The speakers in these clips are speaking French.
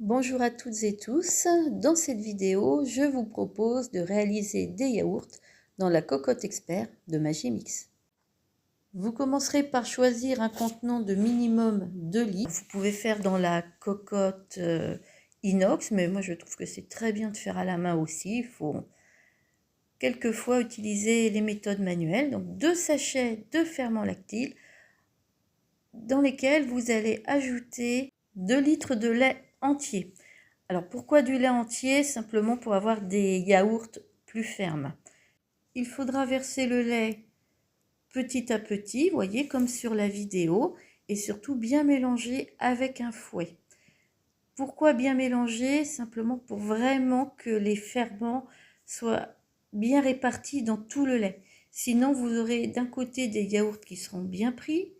Bonjour à toutes et tous, dans cette vidéo, je vous propose de réaliser des yaourts dans la cocotte expert de Magimix. Vous commencerez par choisir un contenant de minimum 2 litres. Vous pouvez faire dans la cocotte inox, mais moi je trouve que c'est très bien de faire à la main aussi. Il faut quelquefois utiliser les méthodes manuelles. Donc 2 sachets de ferment lactyle dans lesquels vous allez ajouter 2 litres de lait entier. Alors pourquoi du lait entier? Simplement pour avoir des yaourts plus fermes. Il faudra verser le lait petit à petit, vous voyez, comme sur la vidéo, et surtout bien mélanger avec un fouet. Pourquoi bien mélanger? Simplement pour vraiment que les ferments soient bien répartis dans tout le lait. Sinon, vous aurez d'un côté des yaourts qui seront bien pris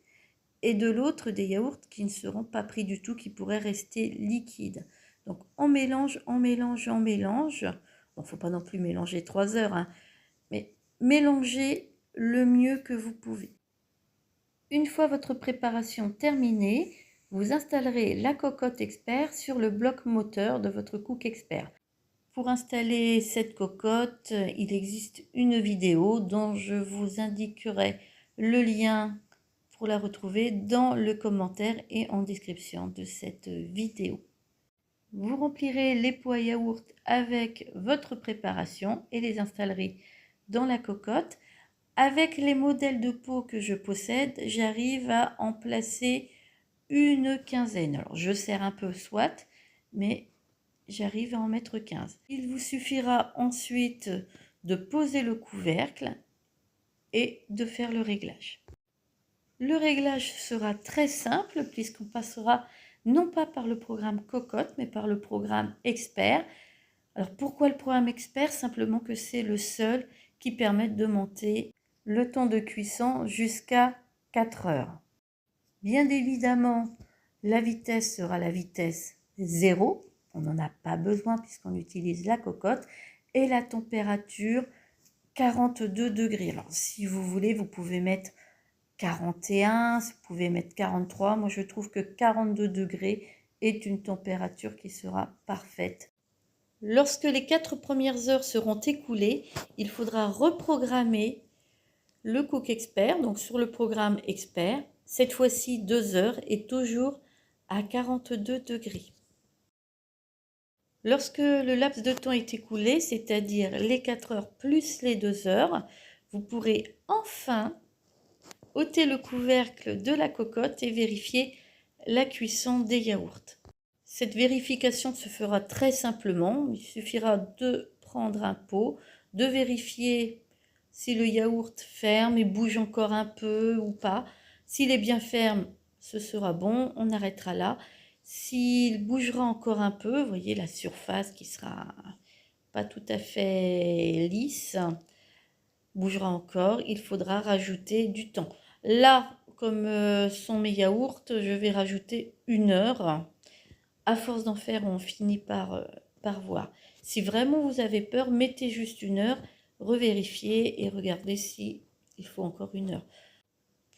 et de l'autre des yaourts qui ne seront pas pris du tout, qui pourraient rester liquides. Donc on mélange, on mélange, on mélange. Bon, faut pas non plus mélanger 3 heures, hein, mais mélangez le mieux que vous pouvez. Une fois votre préparation terminée, vous installerez la cocotte expert sur le bloc moteur de votre Cook Expert. Pour installer cette cocotte, il existe une vidéo dont je vous indiquerai le lien pour la retrouver dans le commentaire et en description de cette vidéo. Vous remplirez les pots à yaourt avec votre préparation et les installerez dans la cocotte. Avec les modèles de pots que je possède, j'arrive à en placer une quinzaine. Alors je serre un peu soit, mais j'arrive à en mettre 15. Il vous suffira ensuite de poser le couvercle et de faire le réglage. Le réglage sera très simple puisqu'on passera non pas par le programme cocotte mais par le programme expert. Alors pourquoi le programme expert? Simplement que c'est le seul qui permet de monter le temps de cuisson jusqu'à 4 heures. Bien évidemment, la vitesse sera la vitesse 0. On n'en a pas besoin puisqu'on utilise la cocotte. Et la température 42 degrés. Alors si vous voulez, vous pouvez mettre 41, vous pouvez mettre 43. Moi, je trouve que 42 degrés est une température qui sera parfaite. Lorsque les 4 premières heures seront écoulées, il faudra reprogrammer le Cook Expert, donc sur le programme Expert. Cette fois-ci, 2 heures et toujours à 42 degrés. Lorsque le laps de temps est écoulé, c'est-à-dire les 4 heures plus les 2 heures, vous pourrez enfin ôter le couvercle de la cocotte et vérifier la cuisson des yaourts. Cette vérification se fera très simplement. Il suffira de prendre un pot, de vérifier si le yaourt ferme et bouge encore un peu ou pas. S'il est bien ferme, ce sera bon, on arrêtera là. S'il bougera encore un peu, vous voyez la surface qui sera pas tout à fait lisse, bougera encore, il faudra rajouter du temps. Là, comme sont mes yaourts, je vais rajouter 1 heure. À force d'en faire, on finit par voir. Si vraiment vous avez peur, mettez juste 1 heure, revérifiez et regardez si il faut encore 1 heure.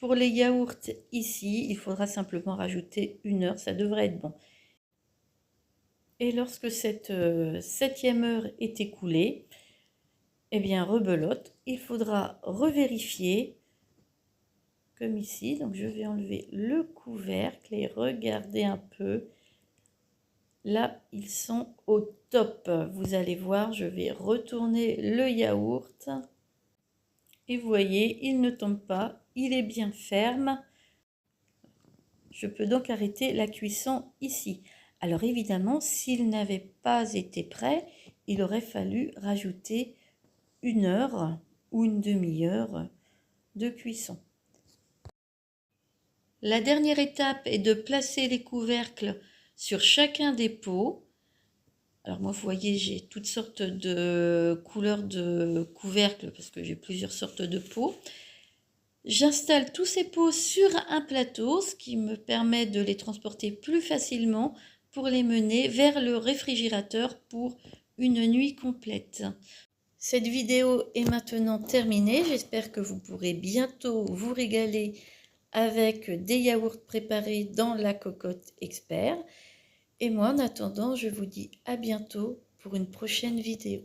Pour les yaourts ici, il faudra simplement rajouter 1 heure, ça devrait être bon. Et lorsque cette 7e heure est écoulée, eh bien rebelote, il faudra revérifier comme ici. Donc je vais enlever le couvercle et regarder un peu. Là, ils sont au top. Vous allez voir, je vais retourner le yaourt. Et vous voyez, il ne tombe pas, il est bien ferme. Je peux donc arrêter la cuisson ici. Alors évidemment, s'il n'avait pas été prêt, il aurait fallu rajouter 1 heure ou une demi-heure de cuisson. La dernière étape est de placer les couvercles sur chacun des pots. Alors moi, vous voyez, j'ai toutes sortes de couleurs de couvercles parce que j'ai plusieurs sortes de pots. J'installe tous ces pots sur un plateau, ce qui me permet de les transporter plus facilement pour les mener vers le réfrigérateur pour une nuit complète. Cette vidéo est maintenant terminée. J'espère que vous pourrez bientôt vous régaler avec des yaourts préparés dans la cocotte expert. Et moi, en attendant, je vous dis à bientôt pour une prochaine vidéo.